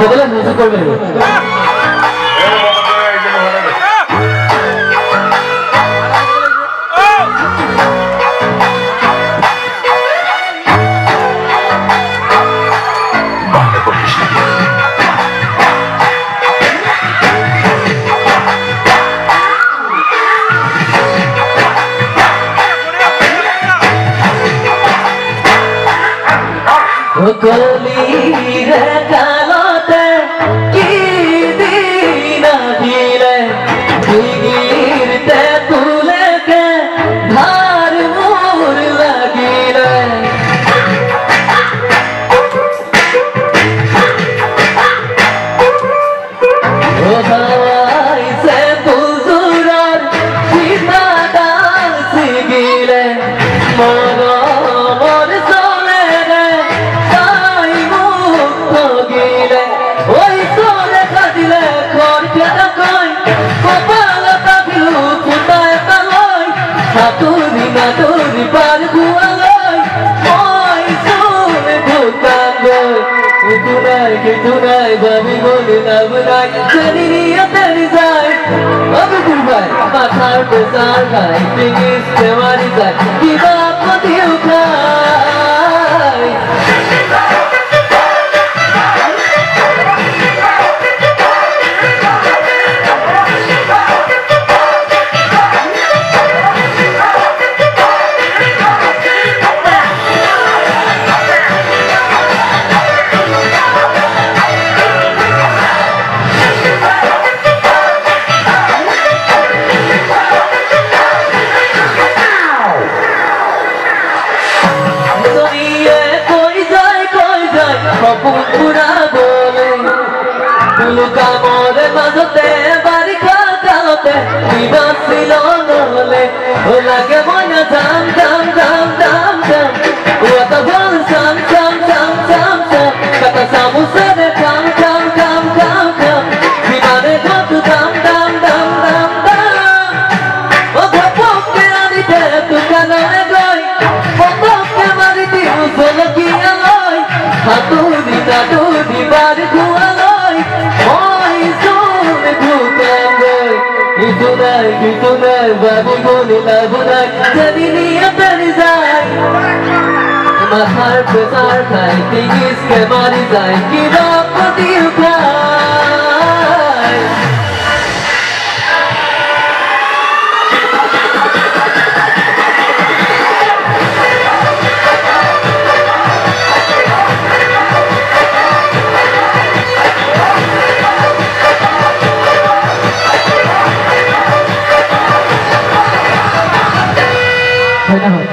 সকলে মিউজিক করবে কলি রে কালতে কি দিন দিলে দিগিরতে তুলেকে ধার মোর লাগিলে ও হাওয়াই সে বুজুরার সীতা ডাল সিগিলে মন মন চলে রে ওই তোরে কাঁদিলে খরচা কই কপাল পাগলু কোথায় পালই হাতুরি নাতুরি পার গুয়ালই ওই তোরে ভুতান গই কিছু নাই ভাবি বলে লাভ নাই জানি নিয়ে তেরি যায় আমি দুর্বাই মাথার পেশার খাই টিকিস দেওয়ারি যায় কি বাপ দিও খাই পুরা বলে তুলুকা মোরে মাঝতে বাড়ি খাতে বিবাসিল নলে ও লাগে মনে জাম জাম জাম জাম জাম ওত বল সাম সাম সাম সাম সাম কত সামুসে কাম কাম কাম কাম কাম বিমানে কত দাম দাম দাম দাম দাম ও ভপকে আনিতে তুকানে গই ভপকে মারিতি উজল কি আলয় হাতুরি নাতুরি বার গুয়ালই ওই সোনে ভুতান গই কিছু নাই বাবু বলে লাভ নাই জানি নিয়ে পেরে যায় মাথার পেশার খাই টিকিসকে মারি যায় কি রকতি খায় Hãy subscribe cho kênh Ghiền Mì Gõ để không bỏ lỡ